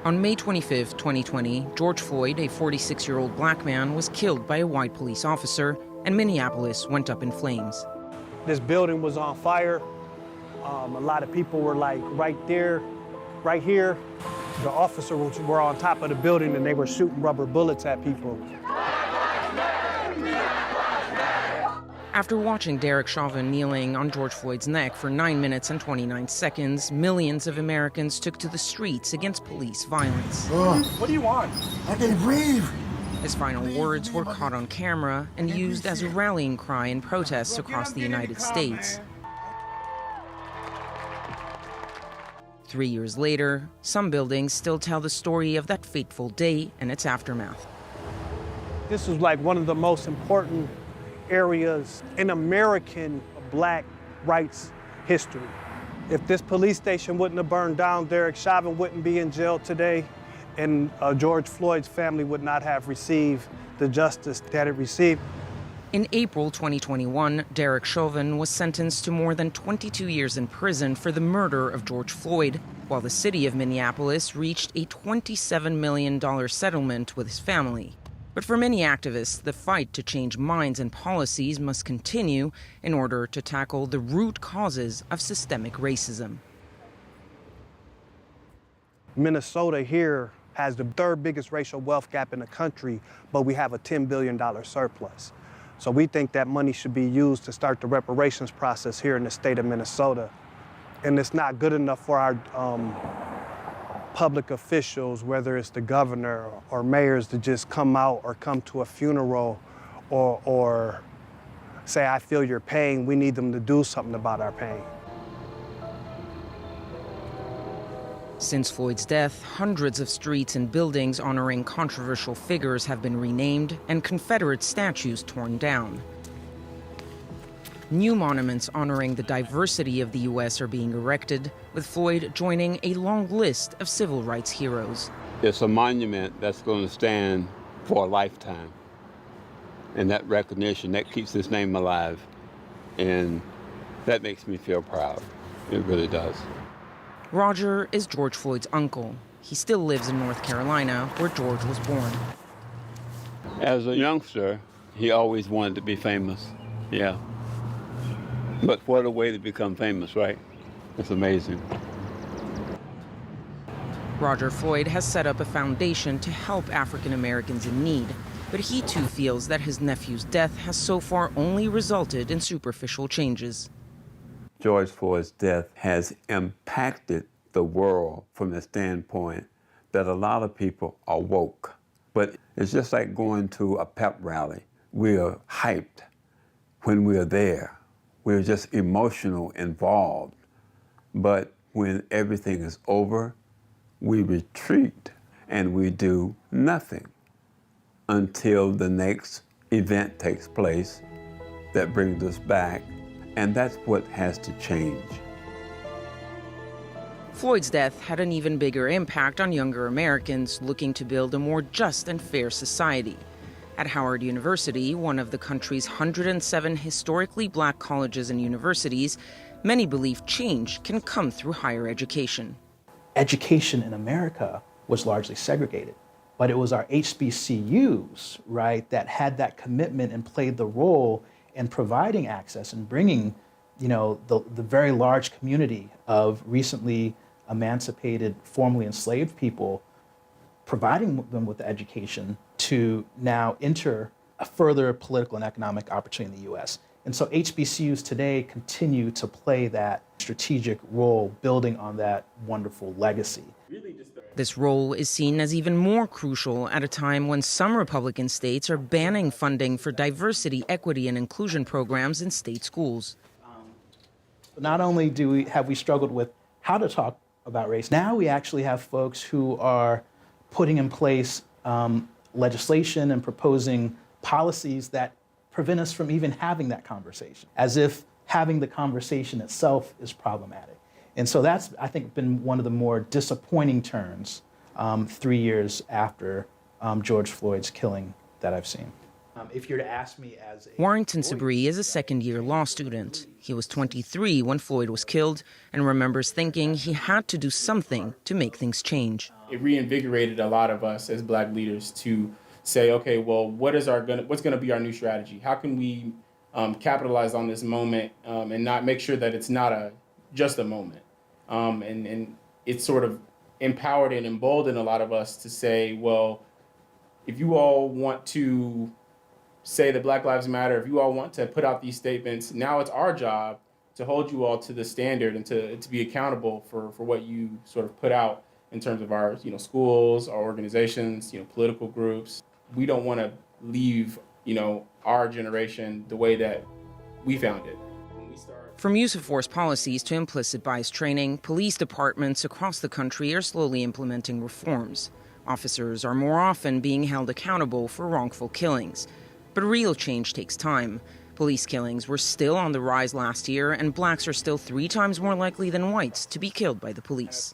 On May 25, 2020, George Floyd, a 46-year-old black man, was killed by a white police officer, and Minneapolis went up in flames. This building was on fire. A lot of people were like right there, right here. The officers were on top of the building and they were shooting rubber bullets at people. After watching Derek Chauvin kneeling on George Floyd's neck for 9 minutes and 29 seconds, millions of Americans took to the streets against police violence. What do you want? I can breathe. His final words were caught on camera and used as a rallying cry in protests across the United States. 3 years later, some buildings still tell the story of that fateful day and its aftermath. This was like one of the most important areas in American black rights history. If this police station wouldn't have burned down, Derek Chauvin wouldn't be in jail today, and George Floyd's family would not have received the justice that it received. In April 2021, Derek Chauvin was sentenced to more than 22 years in prison for the murder of George Floyd, while the city of Minneapolis reached a $27 million settlement with his family. But for many activists, the fight to change minds and policies must continue in order to tackle the root causes of systemic racism. Minnesota here has the third biggest racial wealth gap in the country, but we have a $10 billion surplus. So we think that money should be used to start the reparations process here in the state of Minnesota. And it's not good enough for our public officials, whether it's the governor or mayors, to just come out or come to a funeral or say, I feel your pain. We need them to do something about our pain. Since Floyd's death, hundreds of streets and buildings honoring controversial figures have been renamed and Confederate statues torn down. New monuments honoring the diversity of the U.S. are being erected, with Floyd joining a long list of civil rights heroes. It's a monument that's going to stand for a lifetime. And that recognition, that keeps his name alive. And that makes me feel proud. It really does. Roger is George Floyd's uncle. He still lives in North Carolina, where George was born. As a youngster, he always wanted to be famous. Yeah. But what a way to become famous, right? It's amazing. Roger Floyd has set up a foundation to help African Americans in need, but he too feels that his nephew's death has so far only resulted in superficial changes. George Floyd's death has impacted the world from the standpoint that a lot of people are woke. But it's just like going to a pep rally. We are hyped when we are there. We're just emotional involved. But when everything is over, we retreat and we do nothing until the next event takes place that brings us back. And that's what has to change. Floyd's death had an even bigger impact on younger Americans looking to build a more just and fair society. At Howard University, one of the country's 107 historically black colleges and universities, many believe change can come through higher education. Education in America was largely segregated, but it was our HBCUs, right, that had that commitment and played the role in providing access and bringing, the very large community of recently emancipated, formerly enslaved people, providing them with the education to now enter a further political and economic opportunity in the U.S. And so HBCUs today continue to play that strategic role, building on that wonderful legacy. This role is seen as even more crucial at a time when some Republican states are banning funding for diversity, equity, and inclusion programs in state schools. Not only have we struggled with how to talk about race, now we actually have folks who are putting in place legislation and proposing policies that prevent us from even having that conversation, as if having the conversation itself is problematic. And so that's, I think, been one of the more disappointing turns 3 years after George Floyd's killing that I've seen. If you're to ask me as a Warrington Sabri is a second-year law student. He was 23 when Floyd was killed and remembers thinking he had to do something to make things change. It reinvigorated a lot of us as Black leaders to say, okay, well, what's going to be our new strategy? How can we capitalize on this moment and not make sure that it's not just a moment? And it sort of empowered and emboldened a lot of us to say, well, if you all want to say that Black Lives Matter, if you all want to put out these statements, now it's our job to hold you all to the standard and to be accountable for what you sort of put out in terms of our schools, our organizations, political groups. We don't want to leave our generation the way that we found it. From use of force policies to implicit bias training, police departments across the country are slowly implementing reforms. Officers are more often being held accountable for wrongful killings. But real change takes time. Police killings were still on the rise last year, and blacks are still 3 times more likely than whites to be killed by the police.